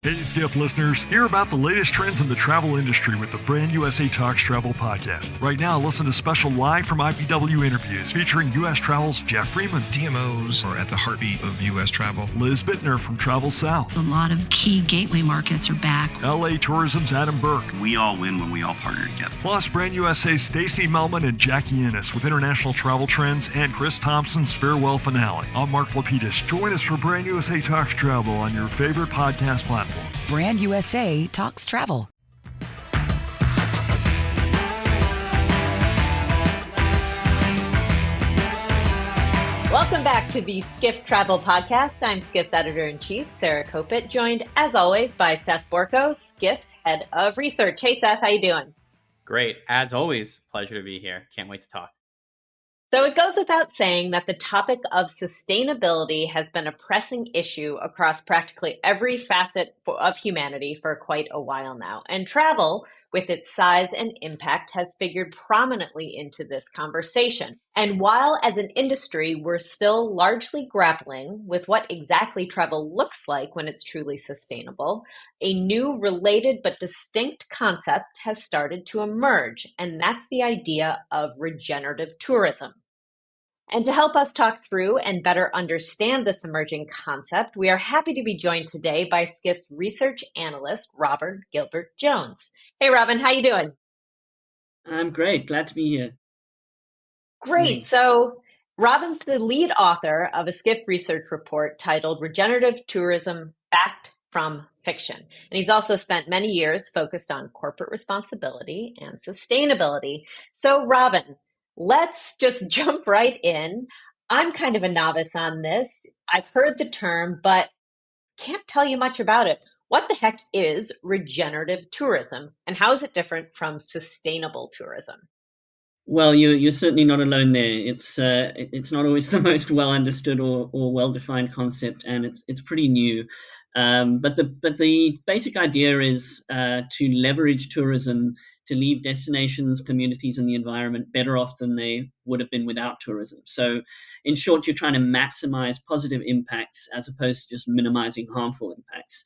Hey, Skift listeners, hear about the latest trends in the travel industry with the Brand USA Talks Travel podcast. Right now, listen to special live from IPW interviews featuring U.S. Travel's Jeff Freeman. DMOs are at the heartbeat of U.S. travel. Liz Bittner from Travel South. A lot of key gateway markets are back. LA Tourism's Adam Burke. We all win when we all partner together. Plus, Brand USA's Stacey Melman and Jackie Ennis with international travel trends and Chris Thompson's farewell finale. I'm Mark Lapidus. Join us for Brand USA Talks Travel on your favorite podcast platform. Brand USA Talks Travel. Welcome back to the Skift Travel Podcast. I'm Skift's Editor-in-Chief, Sarah Kopit, joined as always by Seth Borko, Skift's Head of Research. Hey Seth, how you doing? Great. As always, pleasure to be here. Can't wait to talk. So it goes without saying that the topic of sustainability has been a pressing issue across practically every facet of humanity for quite a while now. And travel, with its size and impact, has figured prominently into this conversation. And while as an industry, we're still largely grappling with what exactly travel looks like when it's truly sustainable, a new related but distinct concept has started to emerge, and that's the idea of regenerative tourism. And to help us talk through and better understand this emerging concept, we are happy to be joined today by Skift's research analyst, Robert Gilbert-Jones. Hey, Robin, how you doing? I'm great. Glad to be here. Great. So Robin's the lead author of a Skift research report titled Regenerative Tourism, Fact from Fiction. And he's also spent many years focused on corporate responsibility and sustainability. So Robin, let's just jump right in. I'm kind of a novice on this. I've heard the term, but can't tell you much about it. What the heck is regenerative tourism, and how is it different from sustainable tourism? Well, you're certainly not alone there. It's not always the most well understood or well defined concept, and it's pretty new. But the basic idea is to leverage tourism to leave destinations, communities, and the environment better off than they would have been without tourism. So, in short, you're trying to maximize positive impacts as opposed to just minimizing harmful impacts.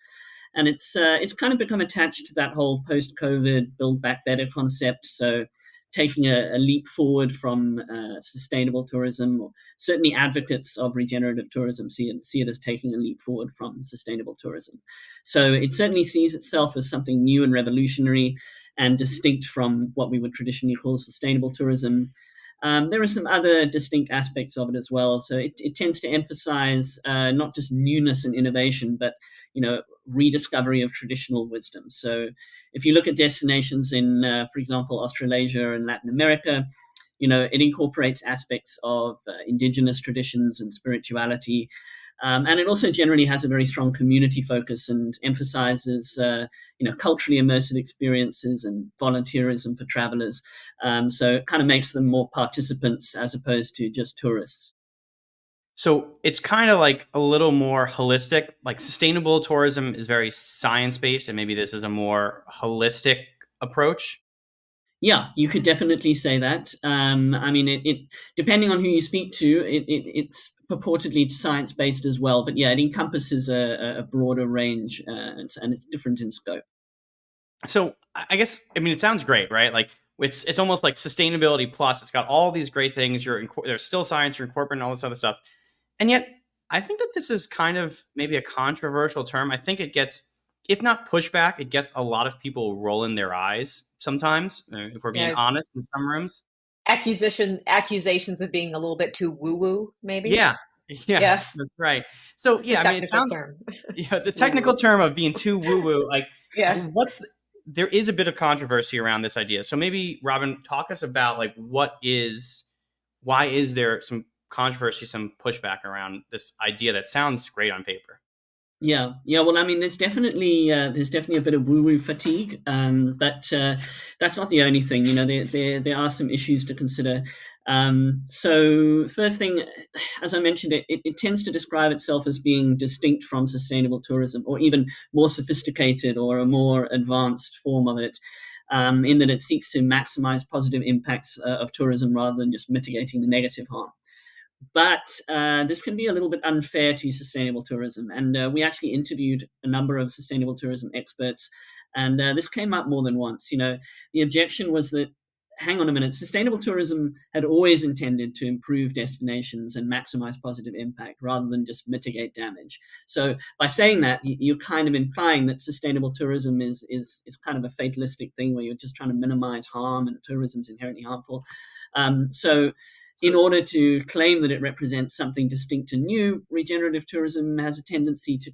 And it's kind of become attached to that whole post-COVID Build Back Better concept. So, taking a leap forward from sustainable tourism, or certainly advocates of regenerative tourism see it as taking a leap forward from sustainable tourism. So it certainly sees itself as something new and revolutionary and distinct from what we would traditionally call sustainable tourism. There are some other distinct aspects of it as well. So it tends to emphasize not just newness and innovation, but rediscovery of traditional wisdom. So if you look at destinations in, for example, Australasia and Latin America, it incorporates aspects of indigenous traditions and spirituality. And it also generally has a very strong community focus and emphasizes, culturally immersive experiences and volunteerism for travelers. So it kind of makes them more participants as opposed to just tourists. So it's kind of like a little more holistic. Like sustainable tourism is very science-based, and maybe this is a more holistic approach. Yeah, you could definitely say that. It depending on who you speak to, it's purportedly science-based as well. But yeah, it encompasses a broader range, and it's different in scope. So I guess, it sounds great, right? Like it's almost like sustainability plus. It's got all these great things. There's still science. You're incorporating all this other stuff, and yet I think that this is kind of maybe a controversial term. I think it gets, if not pushback, it gets a lot of people rolling their eyes sometimes, if we're being honest, in some rooms. Accusations of being a little bit too woo-woo, maybe? Yeah, that's right. So, it sounds, the technical term of being too woo-woo, there is a bit of controversy around this idea. So maybe, Robin, talk us about, why is there some controversy, some pushback around this idea that sounds great on paper? Yeah. Well, there's definitely a bit of woo-woo fatigue, but that's not the only thing. There are some issues to consider. So first thing, as I mentioned, it tends to describe itself as being distinct from sustainable tourism, or even more sophisticated or a more advanced form of it, in that it seeks to maximize positive impacts of tourism rather than just mitigating the negative harm. But this can be a little bit unfair to sustainable tourism. And we actually interviewed a number of sustainable tourism experts, and this came up more than once. The objection was that, hang on a minute, sustainable tourism had always intended to improve destinations and maximize positive impact rather than just mitigate damage. So by saying that, you're kind of implying that sustainable tourism is kind of a fatalistic thing where you're just trying to minimize harm and tourism's inherently harmful. So in order to claim that it represents something distinct and new, regenerative tourism has a tendency to,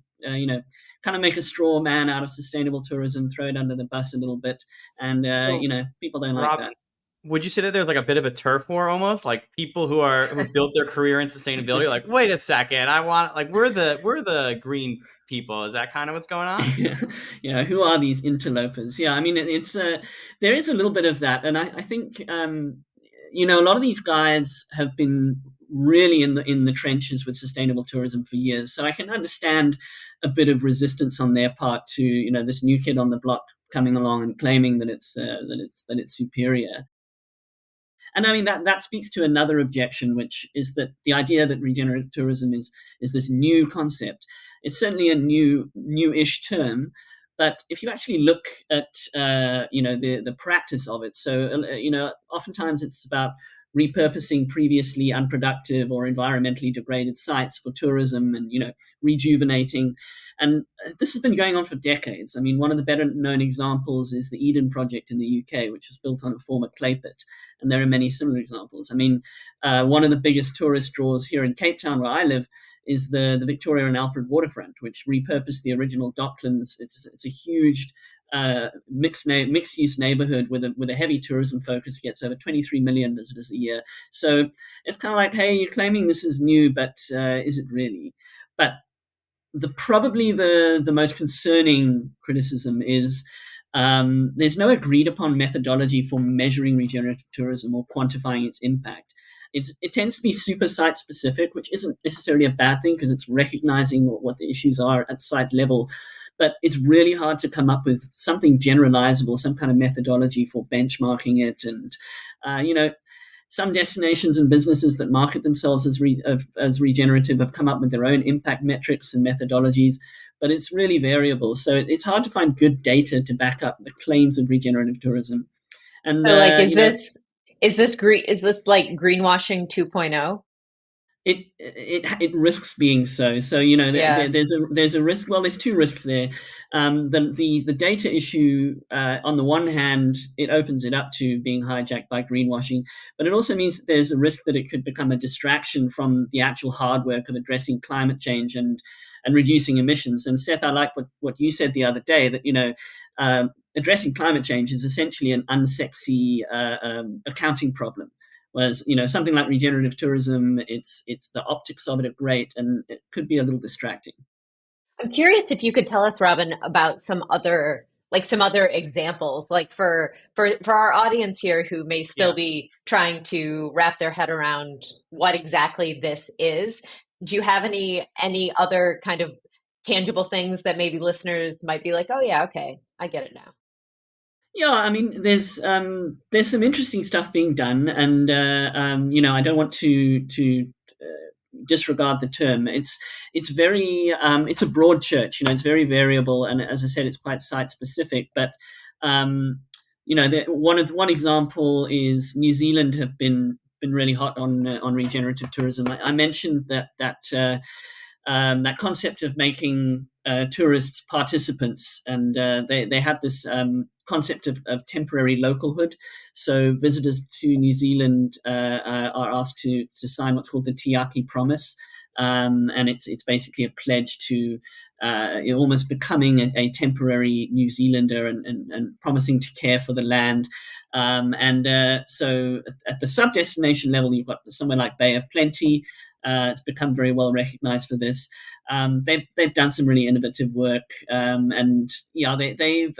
kind of make a straw man out of sustainable tourism, throw it under the bus a little bit, and people don't like Rob, that. would you say that there's like a bit of a turf war almost? Like people who built their career in sustainability are like, wait a second, we're the green people. Is that kind of what's going on? Who are these interlopers? Yeah, I mean, it's there is a little bit of that, and I think a lot of these guys have been really in the trenches with sustainable tourism for years, so I can understand a bit of resistance on their part to this new kid on the block coming along and claiming that it's superior. And I mean that speaks to another objection, which is that the idea that regenerative tourism is this new concept. It's certainly a new-ish term, but if you actually look at the practice of it, so oftentimes it's about repurposing previously unproductive or environmentally degraded sites for tourism and rejuvenating. And this has been going on for decades. I mean, one of the better known examples is the Eden project in the UK, which was built on a former clay pit. And there are many similar examples. I mean, one of the biggest tourist draws here in Cape Town, where I live, is the Victoria and Alfred waterfront, which repurposed the original docklands. It's a huge mixed-use neighborhood with a heavy tourism focus. It gets over 23 million visitors a year. So it's kind of like, hey, you're claiming this is new, but is it really? But probably the most concerning criticism is there's no agreed upon methodology for measuring regenerative tourism or quantifying its impact. It tends to be super site specific, which isn't necessarily a bad thing because it's recognizing what the issues are at site level. But it's really hard to come up with something generalizable, some kind of methodology for benchmarking it. And, some destinations and businesses that market themselves as regenerative have come up with their own impact metrics and methodologies, but it's really variable. So it's hard to find good data to back up the claims of regenerative tourism. And so, is this like greenwashing 2.0? It risks being so. So there's a risk. Well, there's two risks there. The data issue, on the one hand, it opens it up to being hijacked by greenwashing, but it also means that there's a risk that it could become a distraction from the actual hard work of addressing climate change and reducing emissions. And Seth, I like what you said the other day, that addressing climate change is essentially an unsexy accounting problem. Whereas, something like regenerative tourism, it's the optics of it are great, and it could be a little distracting. I'm curious if you could tell us, Robin, about some other examples, like for our audience here who may still be trying to wrap their head around what exactly this is. Do you have any other kind of tangible things that maybe listeners might be like, oh yeah, okay, I get it now? Yeah, I mean, there's some interesting stuff being done, and I don't want to disregard the term. It's very it's a broad church. It's very variable, and as I said, it's quite site specific. But one example is New Zealand have been really hot on regenerative tourism. I mentioned that concept of making tourists participants, and they have this concept of temporary localhood. So visitors to New Zealand are asked to sign what's called the Tiaki Promise, and it's basically a pledge to almost becoming a temporary New Zealander and promising to care for the land. So at the sub-destination level, you've got somewhere like Bay of Plenty. It's become very well recognized for this. They've done some really innovative work, they've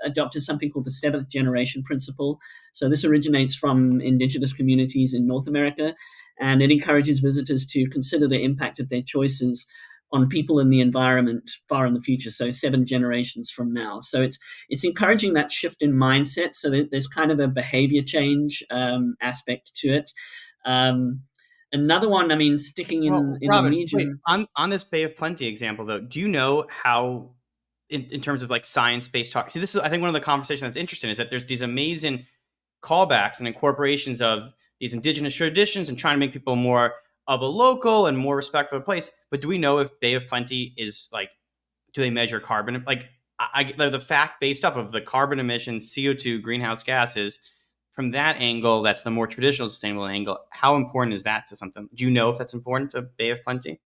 adopted something called the seventh generation principle. So this originates from indigenous communities in North America, and it encourages visitors to consider the impact of their choices on people and the environment far in the future, so 7 generations from now. So it's encouraging that shift in mindset, so that there's kind of a behavior change aspect to it. Another one, I mean, sticking in Robin, the region. wait, on this Bay of Plenty example, though, do you know how, in terms of like science-based talk, see, this is, I think, one of the conversations that's interesting is that there's these amazing callbacks and incorporations of these indigenous traditions and trying to make people more of a local and more respectful of the place. But do we know if Bay of Plenty is like, do they measure carbon? Like, the fact-based stuff of the carbon emissions, CO2, greenhouse gases, from that angle, that's the more traditional sustainable angle. How important is that to something? Do you know if that's important to Bay of Plenty?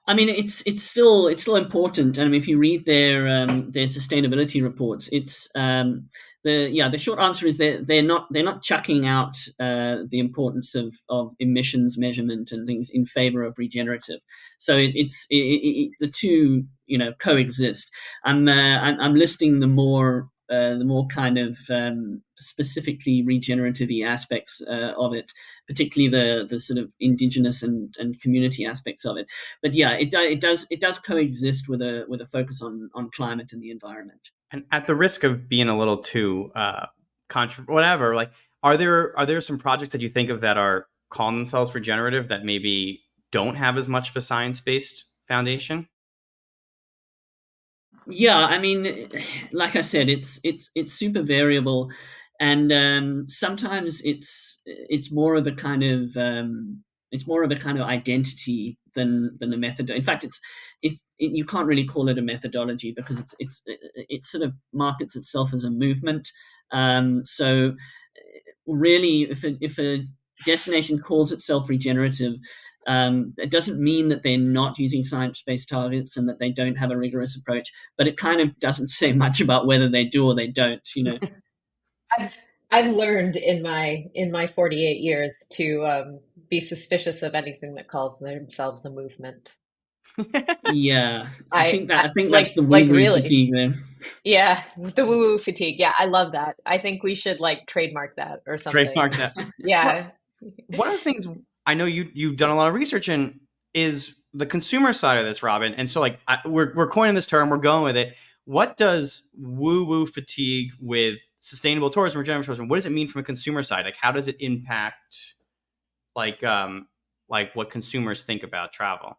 I mean, it's still important. I mean, if you read their sustainability reports, it's the short answer is they're not chucking out the importance of emissions measurement and things in favor of regenerative. So the two coexist. I'm listing the more kind of specifically regenerative-y aspects of it, particularly the sort of indigenous and community aspects of it. But yeah, it does coexist with a focus on climate and the environment. And at the risk of being a little too whatever, like, are there some projects that you think of that are calling themselves regenerative that maybe don't have as much of a science-based foundation? Yeah, I mean, like I said, it's super variable, and sometimes it's more of a kind of identity than a method. In fact, you can't really call it a methodology because it sort of markets itself as a movement. So really, if a destination calls itself regenerative, it doesn't mean that they're not using science-based targets and that they don't have a rigorous approach, but it kind of doesn't say much about whether they do or they don't, I've learned in my 48 years to be suspicious of anything that calls themselves a movement. Yeah, I think that's like, the woo-woo really fatigue there. Yeah, the woo-woo fatigue. Yeah, I love that. I think we should like trademark that or something. Trademark that. Yeah. One of the things I know you've done a lot of research in is the consumer side of this, Robin. And so, like, we're coining this term, we're going with it. What does woo-woo fatigue with sustainable tourism, regenerative tourism, what does it mean from a consumer side? Like, how does it impact, like what consumers think about travel?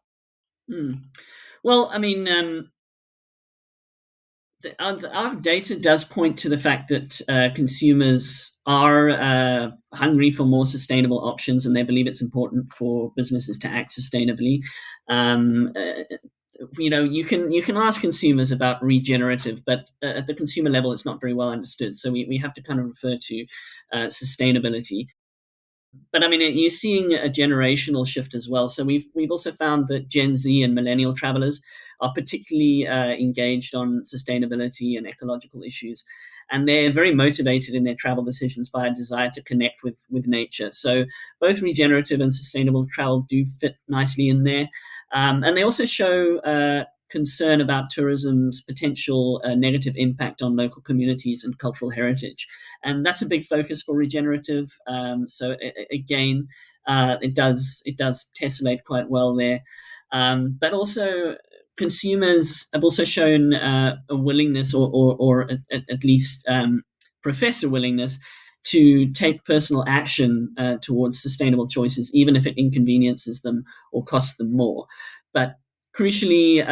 Well, I mean, our data does point to the fact that consumers are hungry for more sustainable options, and they believe it's important for businesses to act sustainably. You can ask consumers about regenerative, but at the consumer level, it's not very well understood. So we have to kind of refer to sustainability. But I mean, you're seeing a generational shift as well. So we've also found that Gen Z and millennial travelers are particularly engaged on sustainability and ecological issues, and they're very motivated in their travel decisions by a desire to connect with nature. So both regenerative and sustainable travel do fit nicely in there, and they also show concern about tourism's potential negative impact on local communities and cultural heritage. And that's a big focus for regenerative. So again, it does tessellate quite well there. But also consumers have also shown a willingness or at least profess a willingness to take personal action towards sustainable choices, even if it inconveniences them or costs them more. But crucially,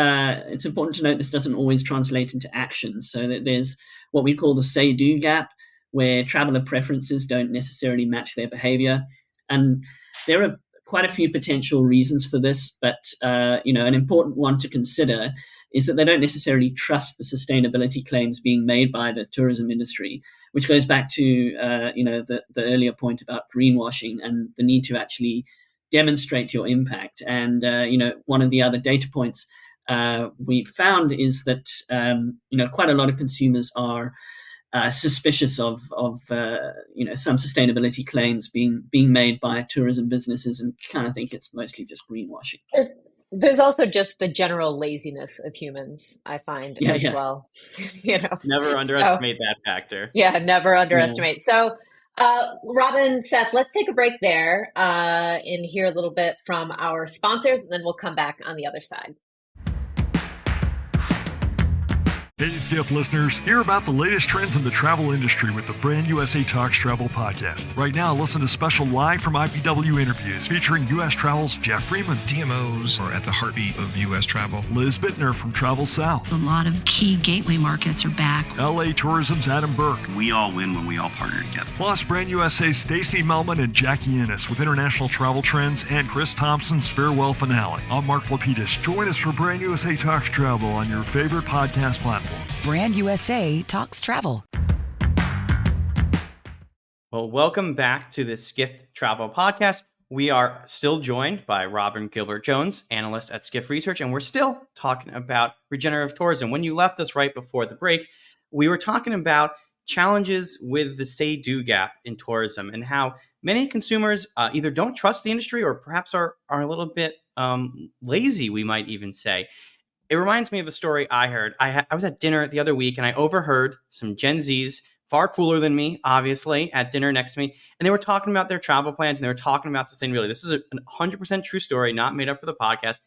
it's important to note this doesn't always translate into action. So that there's what we call the say-do gap, where traveler preferences don't necessarily match their behavior. And there are quite a few potential reasons for this, but an important one to consider is that they don't necessarily trust the sustainability claims being made by the tourism industry, which goes back to the earlier point about greenwashing and the need to actually demonstrate your impact. And one of the other data points we found is that quite a lot of consumers are suspicious of some sustainability claims being made by tourism businesses, and kind of think it's mostly just greenwashing. There's also just the general laziness of humans, I find, as well. Never underestimate that factor. Yeah, never underestimate. Yeah. So, Robin, Seth, let's take a break there and hear a little bit from our sponsors, and then we'll come back on the other side. Hey, Skift listeners, hear about the latest trends in the travel industry with the Brand USA Talks Travel podcast. Right now, listen to special live from IPW interviews featuring U.S. Travel's Jeff Freeman. DMOs are at the heartbeat of U.S. travel. Liz Bittner from Travel South. A lot of key gateway markets are back. LA Tourism's Adam Burke. We all win when we all partner together. Plus, Brand USA's Stacey Melman and Jackie Ennis with international travel trends and Chris Thompson's farewell finale. I'm Mark Lapidus. Join us for Brand USA Talks Travel on your favorite podcast platform. Brand USA Talks Travel. Well, welcome back to the Skift Travel Podcast. We are still joined by Robin Gilbert-Jones, analyst at Skift Research, and we're still talking about regenerative tourism. When you left us right before the break, we were talking about challenges with the say-do gap in tourism and how many consumers either don't trust the industry or perhaps are a little bit lazy, we might even say. It reminds me of a story I heard. I was at dinner the other week and I overheard some Gen Zs, far cooler than me, obviously, at dinner next to me. And they were talking about their travel plans and they were talking about sustainability. This is a 100% true story, not made up for the podcast.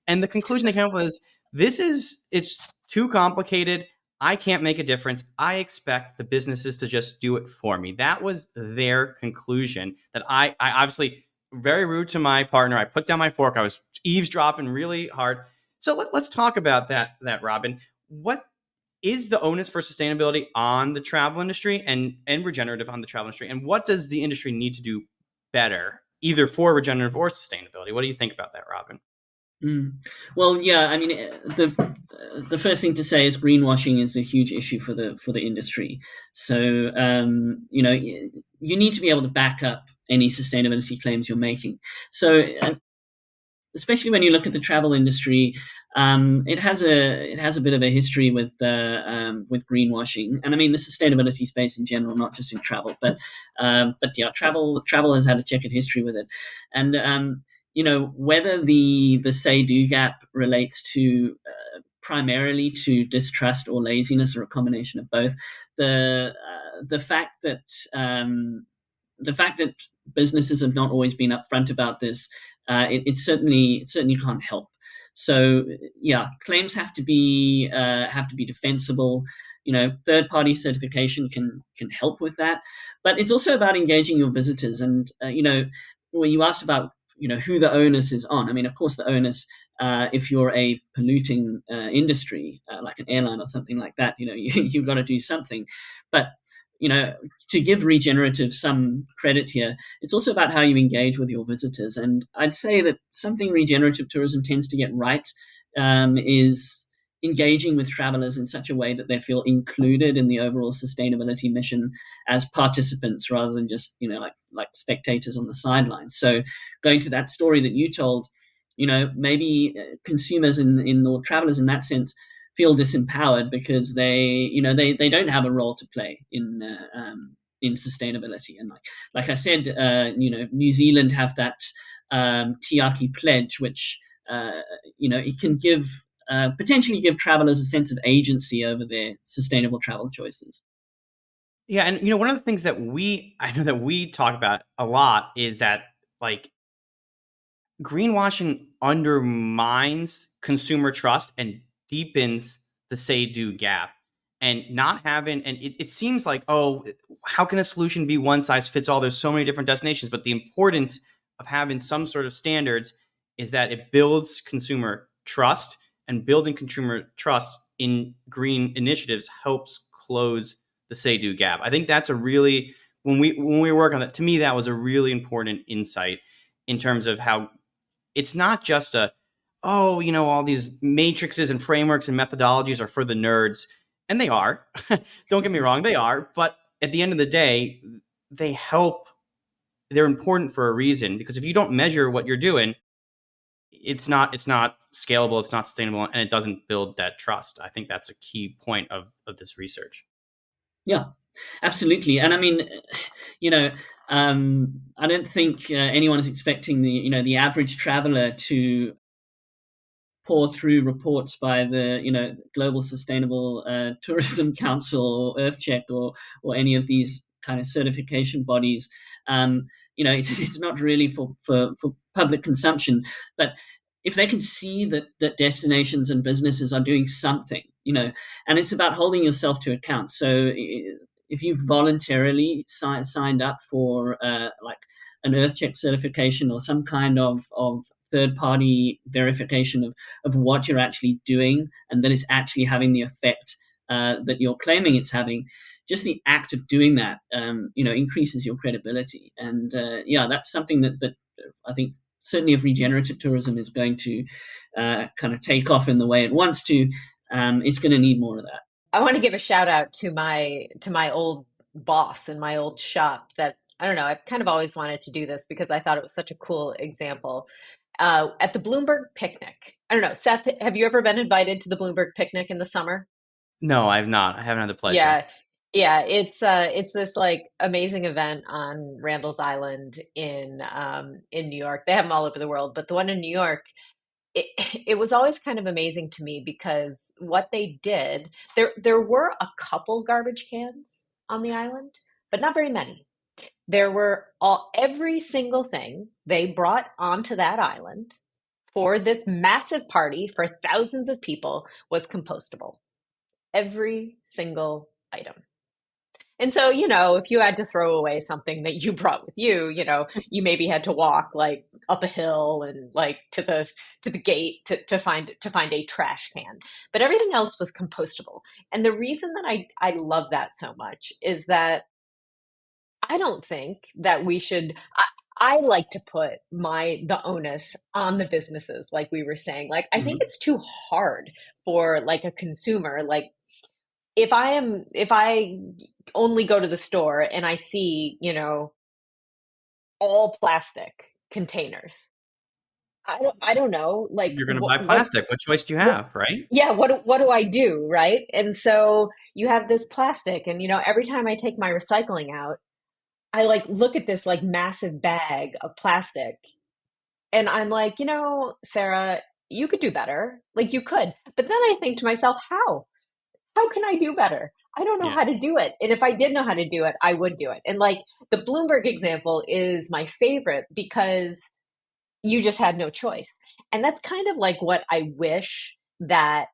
And the conclusion they came up with is, it's too complicated. I can't make a difference. I expect the businesses to just do it for me. That was their conclusion. That I obviously, very rude to my partner. I put down my fork. I was eavesdropping really hard. So let's talk about that, Robin. What is the onus for sustainability on the travel industry and regenerative on the travel industry? And what does the industry need to do better, either for regenerative or sustainability? What do you think about that, Robin? Well, yeah, I mean, the first thing to say is greenwashing is a huge issue for the industry. So, you need to be able to back up any sustainability claims you're making. So, especially when you look at the travel industry, it has a bit of a history with greenwashing, and I mean the sustainability space in general, not just in travel, but yeah, travel has had a checkered history with it, and whether the say-do gap relates to primarily to distrust or laziness or a combination of both, the fact that businesses have not always been upfront about this, it certainly can't help. So yeah, claims have to be defensible. Third-party certification can help with that, but it's also about engaging your visitors. And when you asked about who the onus is on, I mean, of course, the onus, if you're a polluting industry like an airline or something like that, you've got to do something. But to give Regenerative some credit here, it's also about how you engage with your visitors. And I'd say that something regenerative tourism tends to get right is engaging with travelers in such a way that they feel included in the overall sustainability mission as participants rather than just, like spectators on the sidelines. So going to that story that you told, maybe consumers or travelers in that sense feel disempowered because they don't have a role to play in sustainability. And like I said, New Zealand have that Tiaki pledge, which it can potentially give travelers a sense of agency over their sustainable travel choices. Yeah, and one of the things that I know that we talk about a lot is that greenwashing undermines consumer trust and deepens the say-do gap, and it seems like, how can a solution be one size fits all? There's so many different destinations, but the importance of having some sort of standards is that it builds consumer trust, and building consumer trust in green initiatives helps close the say-do gap. I think that's when we work on that, to me, that was a really important insight in terms of how it's not just all these matrices and frameworks and methodologies are for the nerds. And they are. Don't get me wrong, they are. But at the end of the day, they're important for a reason, because if you don't measure what you're doing, it's not scalable, it's not sustainable, and it doesn't build that trust. I think that's a key point of this research. Yeah, absolutely. And I mean, I don't think anyone is expecting the average traveler to pour through reports by the Global Sustainable Tourism Council or EarthCheck or any of these kind of certification bodies. It's not really for public consumption, but if they can see that destinations and businesses are doing something, and it's about holding yourself to account. So if you voluntarily signed up for like an EarthCheck certification or some kind of third-party verification of what you're actually doing and that it's actually having the effect that you're claiming it's having, just the act of doing that, increases your credibility. And that's something that I think certainly if regenerative tourism is going to kind of take off in the way it wants to, it's going to need more of that. I want to give a shout out to my old boss in my old shop that, I don't know, I've kind of always wanted to do this because I thought it was such a cool example. At the Bloomberg picnic. I don't know, Seth, have you ever been invited to the Bloomberg picnic in the summer? No, I've not. I haven't had the pleasure. Yeah, it's this like amazing event on Randall's Island in New York. They have them all over the world, but the one in New York, it was always kind of amazing to me because what they did, there were a couple garbage cans on the island, but not very many. There were every single thing they brought onto that island for this massive party for thousands of people was compostable. Every single item. And so, if you had to throw away something that you brought with you, you maybe had to walk like up a hill and like to the gate to find a trash can. But everything else was compostable. And the reason that I love that so much is that I don't think that we should. I like to put the onus on the businesses, like we were saying. Like, I think it's too hard for like a consumer. Like, if I only go to the store and I see, all plastic containers, I don't know. Like, you're going to buy plastic. What choice do you have, right? Yeah. What do I do, right? And so you have this plastic, and every time I take my recycling out, I like look at this like massive bag of plastic and I'm like, Sarah, you could do better. Like you could. But then I think to myself, how can I do better? I don't know how to do it. And if I did know how to do it, I would do it. And like the Bloomberg example is my favorite because you just had no choice. And that's kind of like what I wish that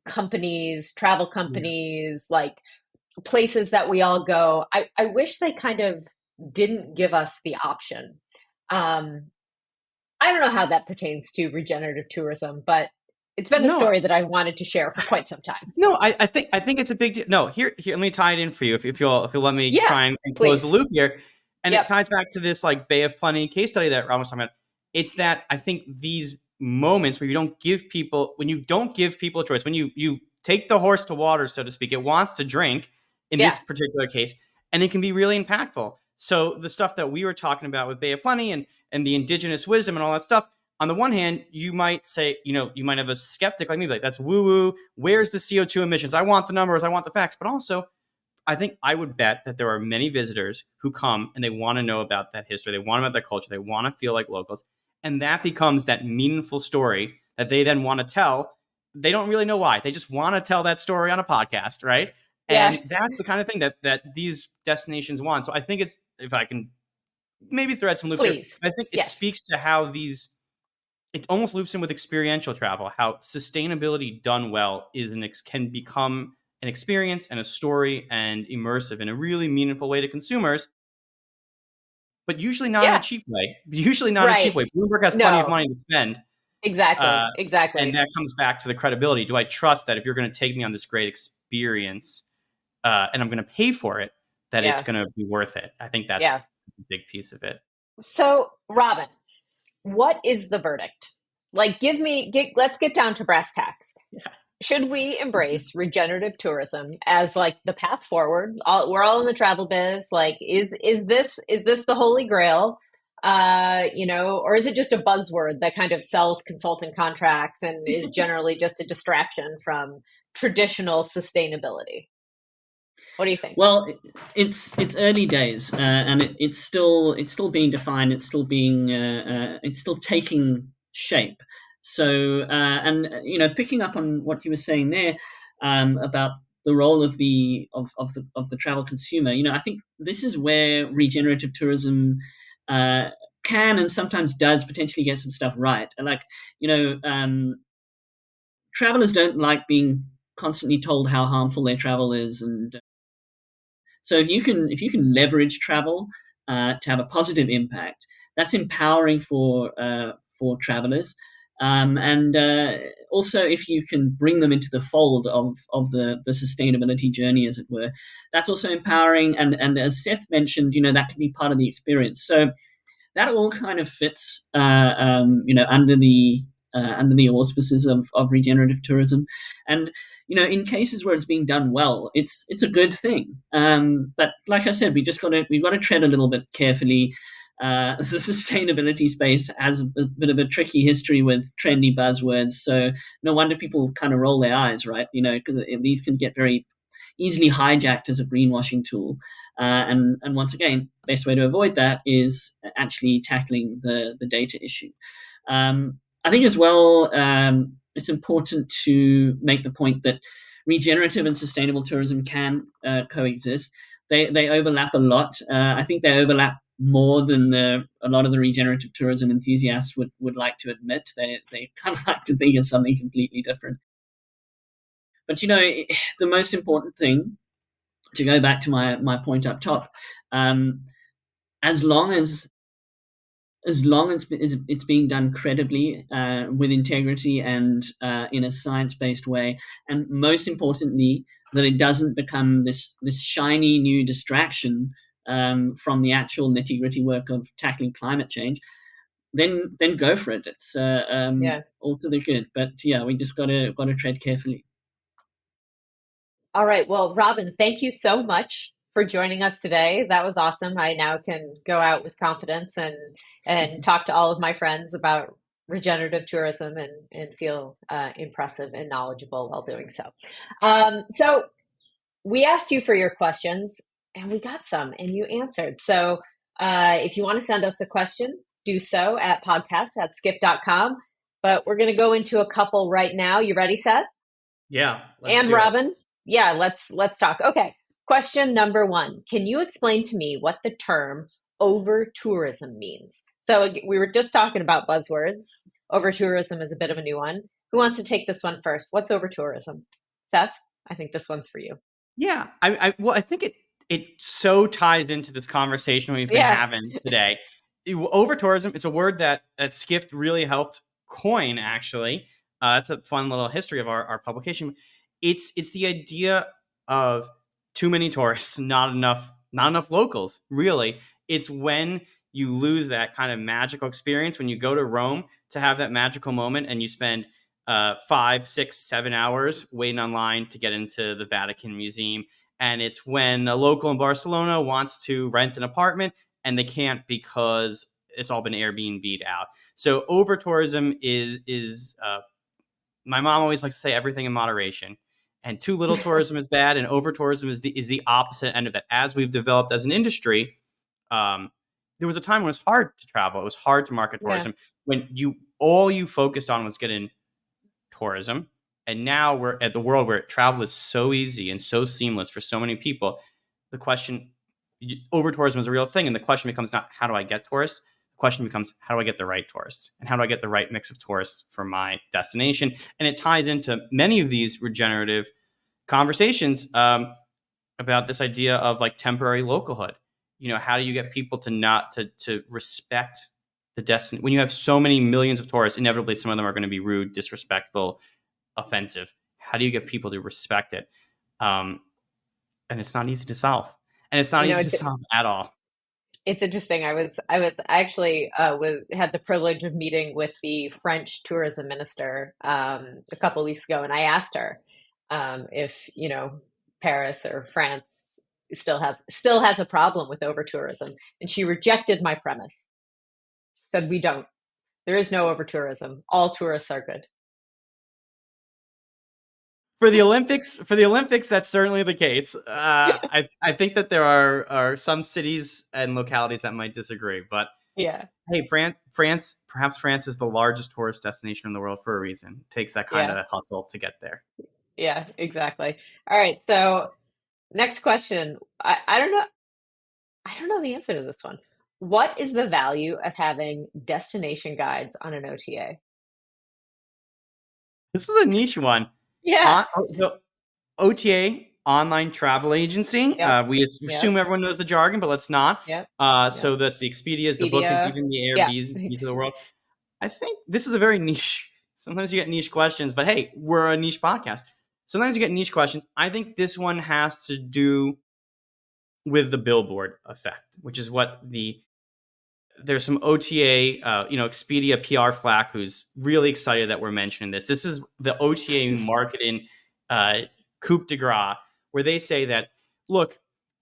companies, travel companies, like places that we all go, I wish they kind of didn't give us the option. I don't know how that pertains to regenerative tourism, but it's been a story that I wanted to share for quite some time. No, I think it's a big deal. No, here, let me tie it in for you if you'll let me try and close the loop here. And it ties back to this like Bay of Plenty case study that Ron was talking about. It's that I think these moments where you don't give people a choice, when you take the horse to water, so to speak, it wants to drink in this particular case, and it can be really impactful. So the stuff that we were talking about with Bay of Plenty and the indigenous wisdom and all that stuff, on the one hand, you might say, you might have a skeptic like me, like that's woo-woo. Where's the CO2 emissions? I want the numbers. I want the facts. But also, I think I would bet that there are many visitors who come and they want to know about that history. They want to know about that culture. They want to feel like locals. And that becomes that meaningful story that they then want to tell. They don't really know why. They just want to tell that story on a podcast, right? Yeah. And that's the kind of thing that these destinations want. So I think it's, if I can maybe thread some loops here, I think it speaks to how it almost loops in with experiential travel, how sustainability done well can become an experience and a story and immersive in a really meaningful way to consumers, but usually not in a cheap way. Bloomberg has plenty of money to spend. Exactly. And that comes back to the credibility. Do I trust that if you're going to take me on this great experience and I'm going to pay for it, that it's going to be worth it? I think that's a big piece of it. So, Robin, what is the verdict? Like, let's get down to brass tacks. Yeah. Should we embrace regenerative tourism as like the path forward? We're all in the travel biz. Like, is this the holy grail? Or is it just a buzzword that kind of sells consulting contracts and is generally just a distraction from traditional sustainability? What do you think? Well, it's early days, and it's still being defined. It's still taking shape. So, picking up on what you were saying there about the role of the travel consumer, I think this is where regenerative tourism can and sometimes does potentially get some stuff right. And like, travelers don't like being constantly told how harmful their travel is, and so if you can leverage travel to have a positive impact, that's empowering for travelers. And also, if you can bring them into the fold of the sustainability journey, as it were, that's also empowering. And as Seth mentioned, that can be part of the experience. So that all kind of fits, under the auspices of regenerative tourism. And in cases where it's being done well, it's a good thing. But like I said, we've got to tread a little bit carefully. The sustainability space has a bit of a tricky history with trendy buzzwords, so no wonder people kind of roll their eyes, right? Because these can get very easily hijacked as a greenwashing tool. And once again, best way to avoid that is actually tackling the data issue. I think as well, it's important to make the point that regenerative and sustainable tourism can coexist. They overlap a lot. I think they overlap more than a lot of the regenerative tourism enthusiasts would like to admit. They kind of like to think of something completely different. But the most important thing, to go back to my point up top, as long as it's being done credibly, with integrity, and in a science-based way, and most importantly, that it doesn't become this shiny new distraction from the actual nitty-gritty work of tackling climate change, then go for it. It's all to the good. But we just got to tread carefully. All right. Well, Robin, thank you so much for joining us today. That was awesome. I now can go out with confidence and talk to all of my friends about regenerative tourism and feel impressive and knowledgeable while doing so. So we asked you for your questions, and we got some, and you answered. So if you want to send us a question, do so at podcast@skift.com. But we're going to go into a couple right now. You ready, Seth? Yeah. And Robin? Yeah, let's talk. Okay. Question number 1. Can you explain to me what the term over-tourism means? So we were just talking about buzzwords. Over-tourism is a bit of a new one. Who wants to take this one first? What's over-tourism? Seth, I think this one's for you. Yeah. I think it so ties into this conversation we've been having today. Over-tourism, it's a word that Skift really helped coin, actually. That's a fun little history of our publication. It's the idea of too many tourists, not enough locals, really. It's when you lose that kind of magical experience, when you go to Rome to have that magical moment and you spend 5, 6, 7 hours waiting online to get into the Vatican Museum. And it's when a local in Barcelona wants to rent an apartment and they can't because it's all been Airbnb'd out. So over tourism is my mom always likes to say everything in moderation. And too little tourism is bad, and over tourism is the opposite end of that. As we've developed as an industry, there was a time when it was hard to travel. It was hard to market tourism when all you focused on was getting tourism. And now we're at the world where travel is so easy and so seamless for so many people. The question, over tourism is a real thing. And the question becomes not how do I get tourists? The question becomes how do I get the right tourists? And how do I get the right mix of tourists for my destination? And it ties into many of these regenerative conversations about this idea of like temporary localhood. How do you get people to respect the destination? When you have so many millions of tourists, inevitably some of them are going to be rude, disrespectful, offensive. How do you get people to respect it? And it's not easy to solve. And it's not easy to solve at all. It's interesting. I actually had the privilege of meeting with the French tourism minister a couple of weeks ago, and I asked her if Paris or France still has a problem with over tourism, and she rejected my premise. She said we don't. There is no over tourism. All tourists are good. For the Olympics, that's certainly the case. I think that there are some cities and localities that might disagree, but yeah. Hey, France, perhaps France is the largest tourist destination in the world for a reason. It takes that kind of hustle to get there. Yeah, exactly. All right. So next question. I don't know the answer to this one. What is the value of having destination guides on an OTA? This is a niche one. Yeah. So OTA, online travel agency. Yep. We assume everyone knows the jargon, but let's not. Yep. So that's the Expedias, the Bookings, Expedia. even the Yeah. Airbnbs of the world. I think this is a very niche. Sometimes you get niche questions, but hey, we're a niche podcast. Sometimes you get niche questions. I think this one has to do with the billboard effect, which is what there's some OTA, Expedia PR flack who's really excited that we're mentioning this. This is the OTA marketing coup de grace, where they say that, look,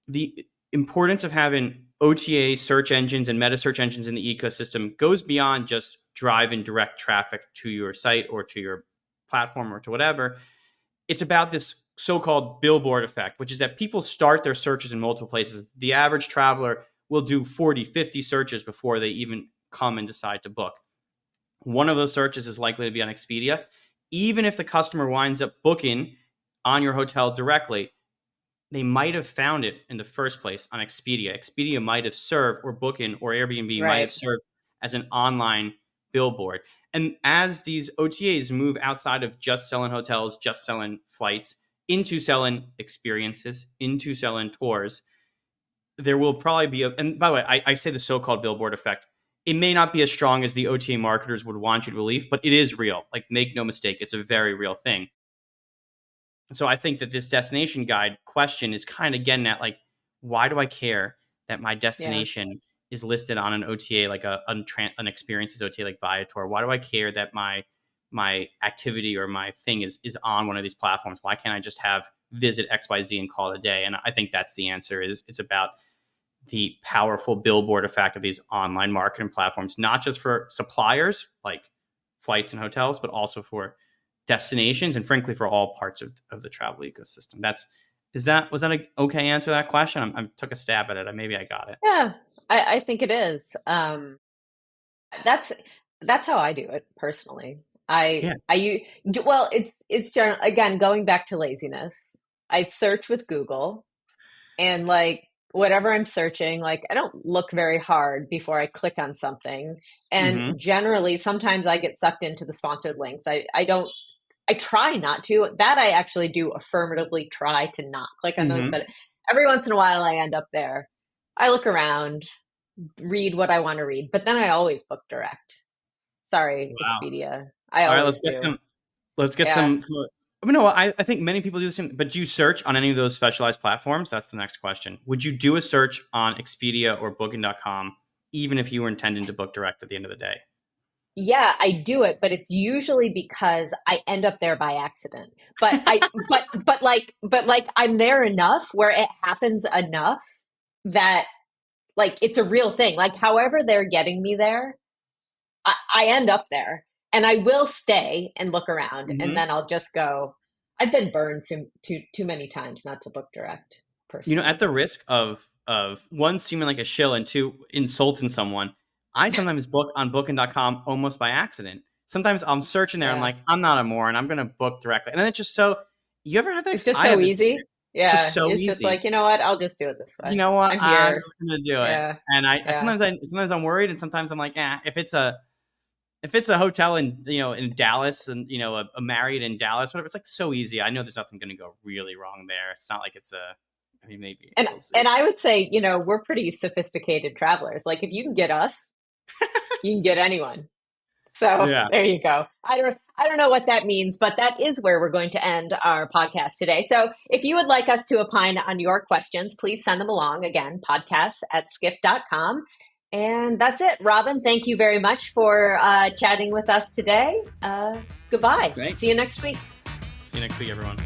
the importance of having OTA search engines and meta search engines in the ecosystem goes beyond just driving direct traffic to your site or to your platform or to whatever. It's about this so-called billboard effect, which is that people start their searches in multiple places. The average traveler will do 40, 50 searches before they even come and decide to book. One of those searches is likely to be on Expedia. Even if the customer winds up booking on your hotel directly, they might have found it in the first place on Expedia. Expedia might have served, or Booking or Airbnb might have served as an online billboard. And as these OTAs move outside of just selling hotels, just selling flights, into selling experiences, into selling tours, there will probably be and by the way, I say the so-called billboard effect. It may not be as strong as the OTA marketers would want you to believe, but it is real. Like, make no mistake, it's a very real thing. So I think that this destination guide question is kind of getting at, like, why do I care that my destination is listed on an OTA, like an experiences OTA like Viator? Why do I care that my activity or my thing is on one of these platforms? Why can't I just have visit XYZ and call it a day? And I think that's the answer. It's about the powerful billboard effect of these online marketing platforms, not just for suppliers like flights and hotels, but also for destinations and frankly for all parts of the travel ecosystem. Was that an okay answer to that question? I took a stab at it. Maybe I got it. Yeah, I think it is. That's how I do it personally. It's general, again, going back to laziness. I search with Google, and like whatever I'm searching, like I don't look very hard before I click on something. And generally, sometimes I get sucked into the sponsored links. I try not to. That I actually do affirmatively try to not click on those, but every once in a while I end up there. I look around, read what I want to read, but then I always book direct. Sorry, Wow. Expedia. All right, let's get some. No, I think many people do the same. But do you search on any of those specialized platforms? That's the next question. Would you do a search on Expedia or Booking.com, even if you were intending to book direct at the end of the day? Yeah, I do it, but it's usually because I end up there by accident. But but I'm there enough where it happens enough that like it's a real thing. Like however they're getting me there, I end up there, and I will stay and look around, and then I'll just go. I've been burned too many times not to book direct. Personally, at the risk of one, seeming like a shill, and two, insulting someone, I sometimes book on Booking.com almost by accident. Sometimes I'm searching there, I'm like, I'm not a moron, I'm going to book directly. And then it's just so, you ever have that? It's just so easy. Yeah, it's just so easy. Just like, you know what? I'll just do it this way. You know what? I'm just going to do it. Yeah. And sometimes I'm worried, and sometimes I'm like, if it's a hotel in Dallas, and a Marriott in Dallas, whatever, it's like so easy. I know there's nothing going to go really wrong there. It's not like it's maybe. And I would say, we're pretty sophisticated travelers. Like if you can get us, you can get anyone. So There you go. I don't know what that means, but that is where we're going to end our podcast today. So if you would like us to opine on your questions, please send them along. Again, podcasts@skift.com. And that's it. Robin, thank you very much for chatting with us today. Goodbye. Great. See you next week. See you next week, everyone.